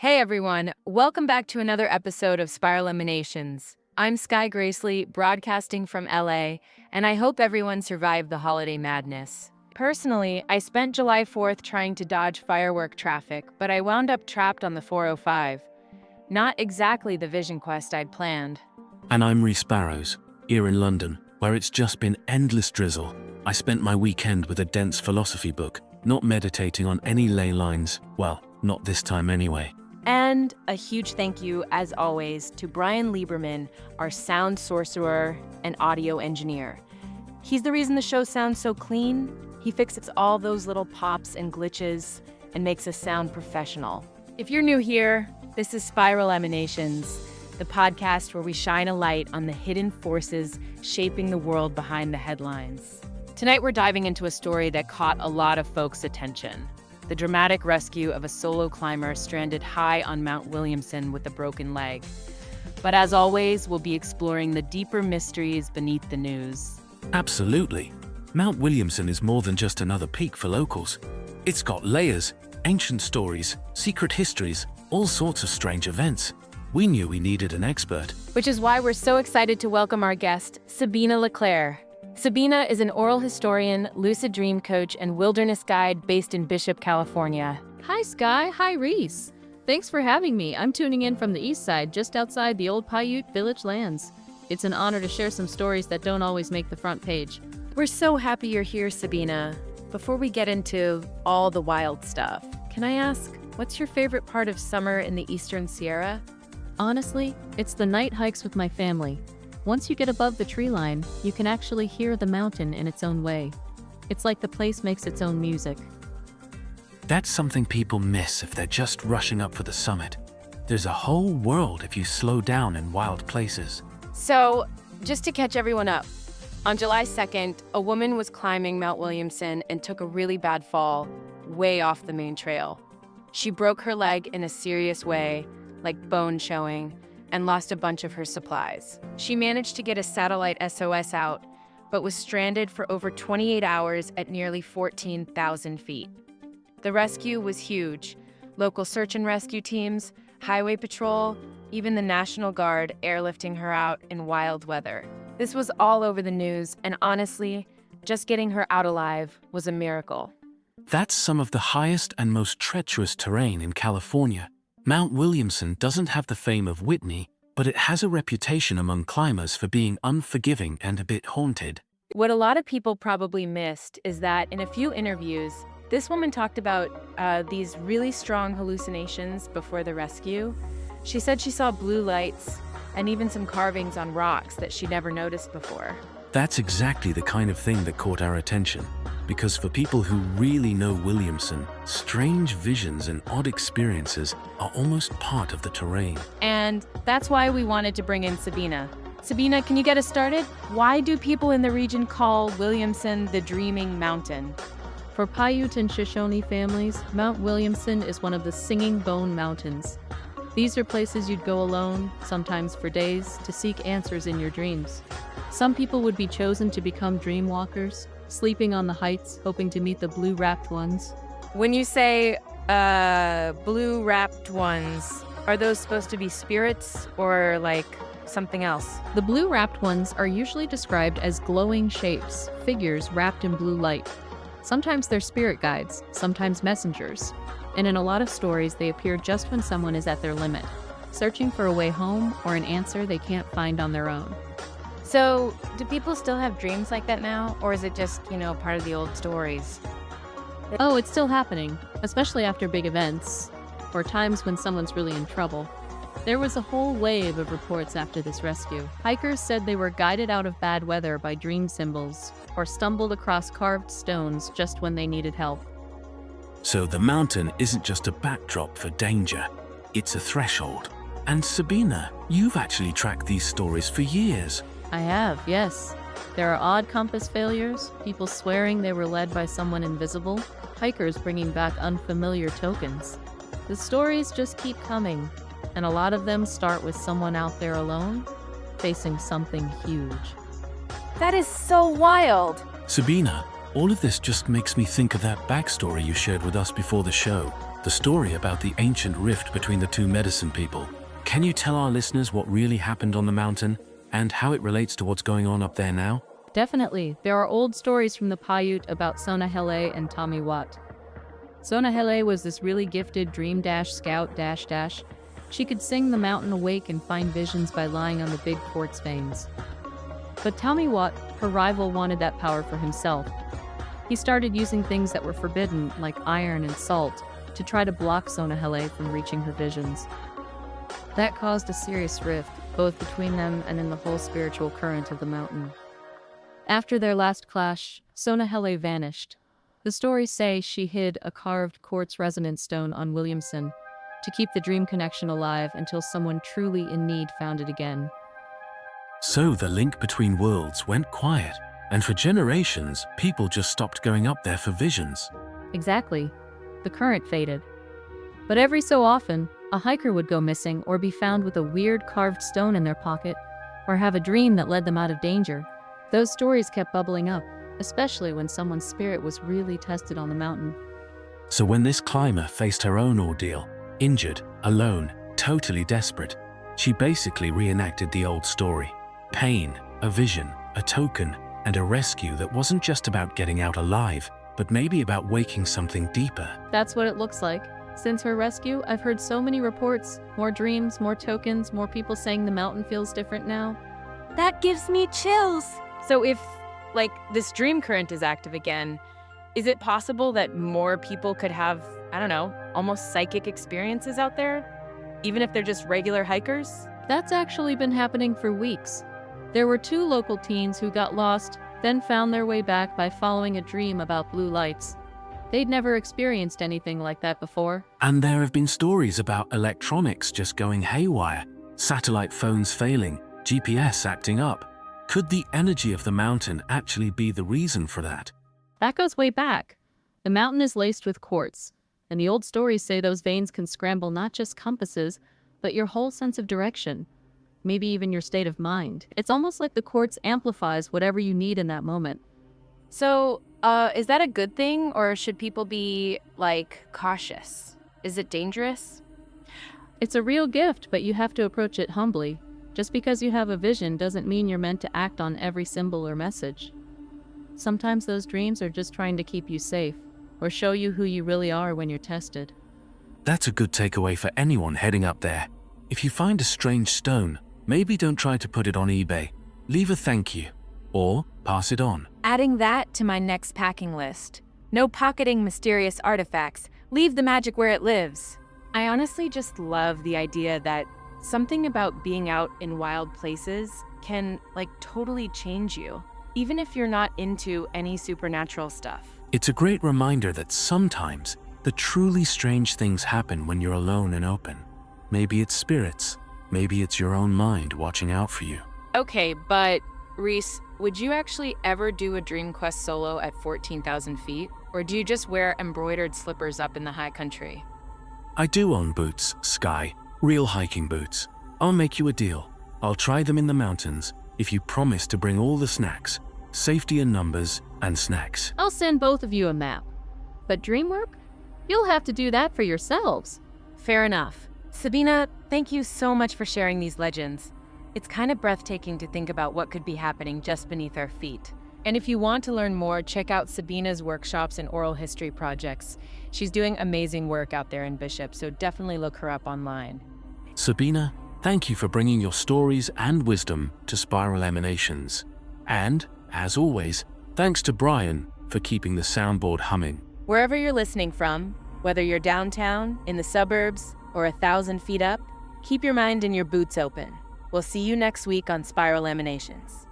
Hey everyone, welcome back to another episode of Spiral Emanations. I'm Skye broadcasting from LA, and I hope everyone survived the holiday madness. Personally, I spent July 4th trying to dodge firework traffic, but I wound up trapped on the 405. Not exactly the vision quest I'd planned. And I'm Reece Barrows, here in London, where it's just been endless drizzle. I spent my weekend with a dense philosophy book, not meditating on any ley lines. Well, not this time anyway. And a huge thank you, as always, to Brian Lieberman, our sound sorcerer and audio engineer. He's the reason the show sounds so clean. He fixes all those little pops and glitches and makes us sound professional. If you're new here, this is Spiral Emanations, the podcast where we shine a light on the hidden forces shaping the world behind the headlines. Tonight we're diving into a story that caught a lot of folks' attention. The dramatic rescue of a solo climber stranded high on Mount Williamson with a broken leg. But as always, we'll be exploring the deeper mysteries beneath the news. Absolutely. Mount Williamson is more than just another peak for locals. It's got layers, ancient stories, secret histories, all sorts of strange events. We knew we needed an expert. Which is why we're so excited to welcome our guest, Sabina Leclair. Sabina is an oral historian, lucid dream coach, and wilderness guide based in Bishop, California. Hi, Skye. Hi, Reece. Thanks for having me. I'm tuning in from the east side, just outside the old Paiute village lands. It's an honor to share some stories that don't always make the front page. We're so happy you're here, Sabina. Before we get into all the wild stuff, can I ask, what's your favorite part of summer in the Eastern Sierra? Honestly, it's the night hikes with my family. Once you get above the tree line, you can actually hear the mountain in its own way. It's like the place makes its own music. That's something people miss if they're just rushing up for the summit. There's a whole world if you slow down in wild places. So, just to catch everyone up, on July 2nd, a woman was climbing Mount Williamson and took a really bad fall way off the main trail. She broke her leg in a serious way, like bone showing, and lost a bunch of her supplies. She managed to get a satellite SOS out, but was stranded for over 28 hours at nearly 14,000 feet. The rescue was huge. Local search and rescue teams, highway patrol, even the National Guard airlifting her out in wild weather. This was all over the news, and honestly, just getting her out alive was a miracle. That's some of the highest and most treacherous terrain in California. Mount Williamson doesn't have the fame of Whitney, but it has a reputation among climbers for being unforgiving and a bit haunted. What a lot of people probably missed is that in a few interviews, this woman talked about these really strong hallucinations before the rescue. She said she saw blue lights and even some carvings on rocks that she'd never noticed before. That's exactly the kind of thing that caught our attention. Because for people who really know Williamson, strange visions and odd experiences are almost part of the terrain. And that's why we wanted to bring in Sabina. Sabina, can you get us started? Why do people in the region call Williamson the Dreaming Mountain? For Paiute and Shoshone families, Mount Williamson is one of the Singing Bone Mountains. These are places you'd go alone, sometimes for days, to seek answers in your dreams. Some people would be chosen to become dream walkers, sleeping on the heights, hoping to meet the blue-wrapped ones. When you say, blue-wrapped ones, are those supposed to be spirits or, like, something else? The blue-wrapped ones are usually described as glowing shapes, figures wrapped in blue light. Sometimes they're spirit guides, sometimes messengers. And in a lot of stories, they appear just when someone is at their limit, searching for a way home or an answer they can't find on their own. So, do people still have dreams like that now? Or is it just, part of the old stories? Oh, it's still happening, especially after big events, or times when someone's really in trouble. There was a whole wave of reports after this rescue. Hikers said they were guided out of bad weather by dream symbols, or stumbled across carved stones just when they needed help. So the mountain isn't just a backdrop for danger, it's a threshold. And Sabina, you've actually tracked these stories for years. I have, yes. There are odd compass failures, people swearing they were led by someone invisible, hikers bringing back unfamiliar tokens. The stories just keep coming, and a lot of them start with someone out there alone, facing something huge. That is so wild! Sabina, all of this just makes me think of that backstory you shared with us before the show. the story about the ancient rift between the two medicine people. Can you tell our listeners what really happened on the mountain and how it relates to what's going on up there now? Definitely. There are old stories from the Paiute about Sonahele and Tommy Watt. Sonahele was this really gifted dream scout . She could sing the mountain awake and find visions by lying on the big quartz veins. But Tommy Watt, her rival, wanted that power for himself. He started using things that were forbidden, like iron and salt, to try to block Sonahele from reaching her visions. That caused a serious rift, both between them and in the whole spiritual current of the mountain. After their last clash, Sonahele vanished. The stories say she hid a carved quartz resonance stone on Williamson to keep the dream connection alive until someone truly in need found it again. So the link between worlds went quiet, and for generations, people just stopped going up there for visions. Exactly. The current faded. But every so often, a hiker would go missing or be found with a weird carved stone in their pocket, or have a dream that led them out of danger. Those stories kept bubbling up, especially when someone's spirit was really tested on the mountain. So when this climber faced her own ordeal, injured, alone, totally desperate, she basically reenacted the old story. Pain, a vision, a token, and a rescue that wasn't just about getting out alive, but maybe about waking something deeper. That's what it looks like. Since her rescue, I've heard so many reports, more dreams, more tokens, more people saying the mountain feels different now. That gives me chills. So if, this dream current is active again, is it possible that more people could have, almost psychic experiences out there? Even if they're just regular hikers? That's actually been happening for weeks. There were 2 local teens who got lost, then found their way back by following a dream about blue lights. They'd never experienced anything like that before. And there have been stories about electronics just going haywire, satellite phones failing, GPS acting up. Could the energy of the mountain actually be the reason for that? That goes way back. The mountain is laced with quartz, and the old stories say those veins can scramble not just compasses, but your whole sense of direction, maybe even your state of mind. It's almost like the quartz amplifies whatever you need in that moment. So, is that a good thing, or should people be, cautious? Is it dangerous? It's a real gift, but you have to approach it humbly. Just because you have a vision doesn't mean you're meant to act on every symbol or message. Sometimes those dreams are just trying to keep you safe, or show you who you really are when you're tested. That's a good takeaway for anyone heading up there. If you find a strange stone, maybe don't try to put it on eBay. Leave a thank you, or pass it on. Adding that to my next packing list. No pocketing mysterious artifacts. Leave the magic where it lives. I honestly just love the idea that something about being out in wild places can, totally change you, even if you're not into any supernatural stuff. It's a great reminder that sometimes the truly strange things happen when you're alone and open. Maybe it's spirits, maybe it's your own mind watching out for you. Okay, but Reece, would you actually ever do a Dream Quest solo at 14,000 feet? Or do you just wear embroidered slippers up in the high country? I do own boots, Skye, real hiking boots. I'll make you a deal. I'll try them in the mountains if you promise to bring all the snacks, safety in numbers, and snacks. I'll send both of you a map. But dream work? You'll have to do that for yourselves. Fair enough. Sabina, thank you so much for sharing these legends. It's kind of breathtaking to think about what could be happening just beneath our feet. And if you want to learn more, check out Sabina's workshops and oral history projects. She's doing amazing work out there in Bishop, so definitely look her up online. Sabina, thank you for bringing your stories and wisdom to Spiral Emanations. And, as always, thanks to Brian for keeping the soundboard humming. Wherever you're listening from, whether you're downtown, in the suburbs, or 1,000 feet up, keep your mind and your boots open. We'll see you next week on Spiral Emanations.